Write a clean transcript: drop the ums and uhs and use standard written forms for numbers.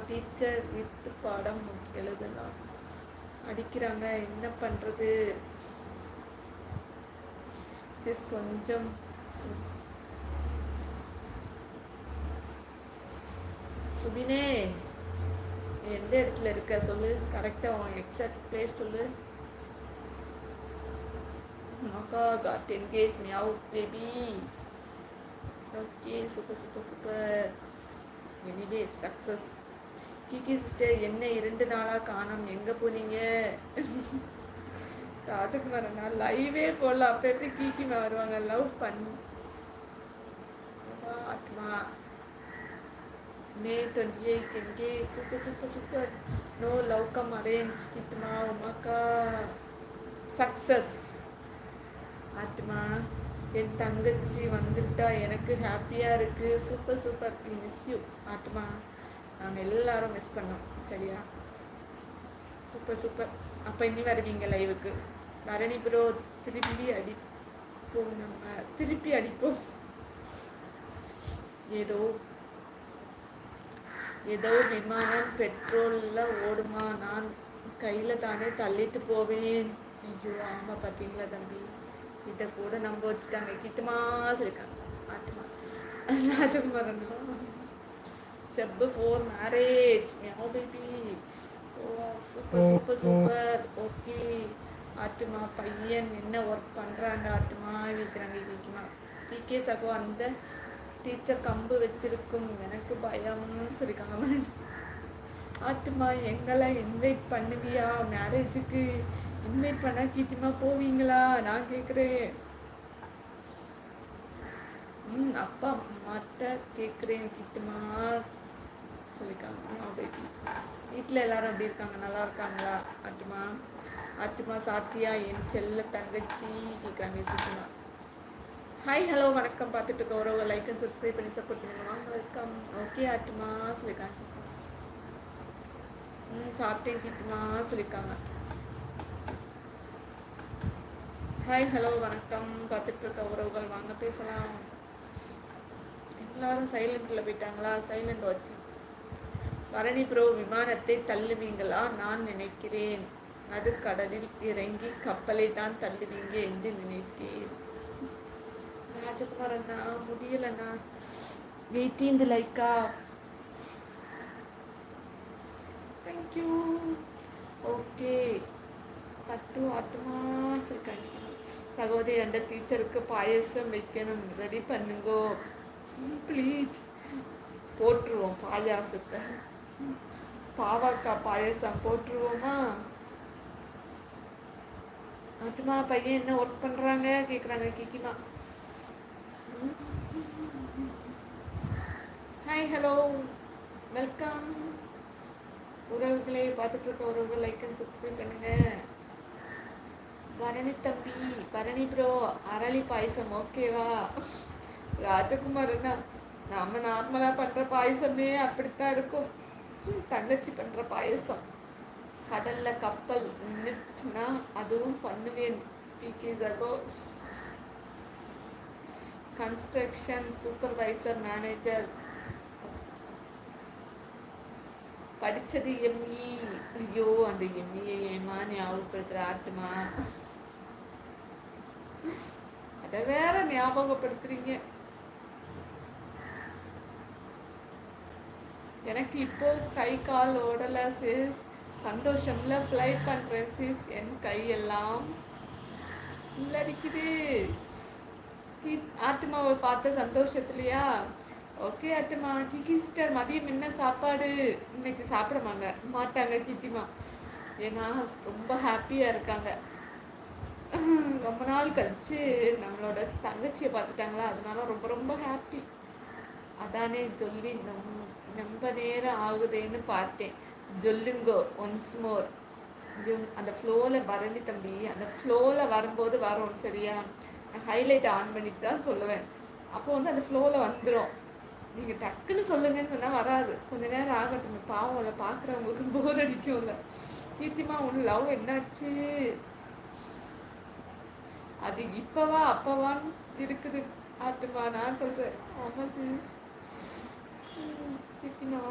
Teacher விட்டு பாடம் எழுதலாம் அடிக்கிறாங்க, என்ன பண்ணுறது? கொஞ்சம் சுபினே, எந்த இடத்துல இருக்க சொல்லு, கரெக்டாக உன் எக்ஸாக்ட் பிளேஸ் சொல்லு. Maka got engaged, meow baby. Okay, super. Anyway, success. கிக்கி சிஸ்டர், என்ன 2 நாளாக காணோம், எங்கே போனீங்க? ராஜகுமாரன் நான் லைவே போடல, அப்போ எப்படி கிக்கிமா வருவாங்க? லவ் பண்ணு ஆத்மா மே 28 எங்கே? Super. No love come arrange கிட்டுமா உமாக்கா. சக்ஸஸ் ஆத்மா. என் தங்கச்சி வந்துட்டா, எனக்கு ஹாப்பியாக இருக்குது. சூப்பர் மிஸ் யூ ஆத்மா. நாங்கள் எல்லாரும் மிஸ் பண்ணோம், சரியா? சூப்பர். அப்போ இனி வருவீங்க லைவுக்கு? பரணி ப்ரோ, திருப்பி அடிப்போம். ஏதோ விமானம் பெட்ரோலில் ஓடுமா, நான் கையில் தானே தள்ளிட்டு போவேன். ஐயோ ஆமாம், பார்த்தீங்களா தம்பி, இதை கூட நம்ப வச்சுட்டாங்க. கிட்டமா சொல்லியிருக்காங்க ஆட்டுமா. ராஜகுமாரன் செப்பு 4 மேரேஜ் மியாவ் பேபி. ஓ சூப்பர். ஓகே ஆட்டுமா. பையன் என்ன ஒர்க் பண்ணுறாங்க ஆட்டுமா? கேட்குறாங்க பிகே சகோ. அந்த டீச்சர் கம்பு வச்சிருக்கும், எனக்கு பயம்னு சொல்லியிருக்காங்க. ஆட்டுமா, எங்களை இன்வைட் பண்ணுவியா மேரேஜுக்கு? இன்வைட் பண்ணா கீர்த்திமா போவீங்களா? நான் கேட்குறேன். அப்பா அம்மாட்ட கேட்குறேன் கீர்த்திமா சொல்லியிருக்காங்க. பேபி வீட்டில் எல்லாரும் எப்படி இருக்காங்க? நல்லா இருக்காங்களா ஆட்டுமா? சாப்பிட்டியா என் செல்ல தங்கச்சி? கேட்குறாங்க கீர்த்திமா. ஹாய் ஹலோ வணக்கம். பார்த்துட்டு இருக்க ஒரு லைக் அண்ட் சப்ஸ்கிரைப் பண்ணி சப்போர்ட் பண்ணுங்க. வாங்க வெல்கம். ஓகே ஆட்டுமா சொல்லியிருக்காங்க. சாப்பிட்டேன் கீர்த்திமா சொல்லியிருக்காங்க. ஹாய் ஹலோ வணக்கம். பார்த்துட்டு இருக்க உறவுகள் வாங்க பேசலாம். எல்லாரும் சைலண்டில் போயிட்டாங்களா? Silent watch. பரணி ப்ரோ, விமானத்தை தள்ளுவீங்களா? நான் நினைக்கிறேன் அது கடலில் இறங்கி கப்பலை தான் தள்ளுவீங்க என்று நினைத்தேன். ராஜகுமார் அண்ணா, முடியலண்ணா. 18th Lyca? தேங்க்யூ. ஓகே பட்டு ஆட்டுமா சொல்லிருக்காங்க. சகோதரி, அந்த டீச்சருக்கு பாயசம் வைக்கணும், ரெடி பண்ணுங்கோ ப்ளீஸ். போட்டுருவோம் பாயாசத்தை. பாவக்காய் பாயசம் போட்டுருவோமா? ஆட்டுமா, பையன் என்ன ஒர்க் பண்ணுறாங்க கேட்குறாங்க கிக்கிமா. ஹாய் ஹலோ வெல்கம் உறவுகளை. பார்த்துட்டு இருக்க உறவுகள் லைக் அண்ட் சப்ஸ்கிரைப் பண்ணுங்க. பரணி தம்பி, பரணி ப்ரோ, அரளி பாயசம் ஓகேவா? ராஜகுமார் அண்ணா, நம்ம நார்மலாக பண்ணுற பாயசமே அப்படித்தான் இருக்கும். தங்கச்சி பண்ணுற பாயசம். கடலில் கப்பல் நின்றுட்டுனா அதுவும் பண்ணுவேன். பிகே ஜகோ. Construction supervisor manager. படித்தது எம்இ. ஐயோ, அந்த எம்இயை ஏமா ஞாபகப்படுத்துகிற ஆட்டுமா? அதை வேற ஞாபகப்படுத்துறீங்க. எனக்கு இப்போ கை கால் ஓடலை சிஸ். சந்தோஷம்ல ஃப்ளைட் பண்ணுறேன் சிஸ். என் கையெல்லாம் இல்லடிக்குது. ஆட்டுமாவை பார்த்த சந்தோஷத்துலையா? ஓகே ஆட்டுமா. கிக்கி சிஸ்டர், மதியம் என்ன சாப்பாடு? இன்னைக்கு சாப்பிட மாட்டாங்க கித்திமா, ஏன்னா ரொம்ப ஹாப்பியாக இருக்காங்க. ரொம்ப நாள் கழிச்சு நம்மளோட தங்கச்சியை பார்த்துட்டாங்களா, அதனால ரொம்ப ரொம்ப ஹாப்பி. அதானே சொல்லி ரொம்ப நேரம் ஆகுதேன்னு பார்த்தேன். சொல்லுங்கோ ஒன்ஸ் மோர். அந்த ஃப்ளோவில் பரணி தம்பி, அந்த ஃப்ளோவில் வரும்போது வரும், சரியா? நான் ஹைலைட் ஆன் பண்ணிட்டு தான் சொல்லுவேன். அப்போ வந்து அந்த ஃப்ளோவில் வந்துடும். நீங்கள் டக்குன்னு சொல்லுங்கன்னு சொன்னால் வராது, கொஞ்சம் நேரம் ஆகட்டும். பாவம் இல்லை, பார்க்குறவங்களுக்கு போர் அடிக்கும்ல. கீர்த்திமா, உன் லவ் என்னாச்சு? அது இப்போவா அப்போவான்னு இருக்குது ஆட்டுமா. நான் சொல்கிறேன். ஆமாம் சிஸ். கீர்த்திமா,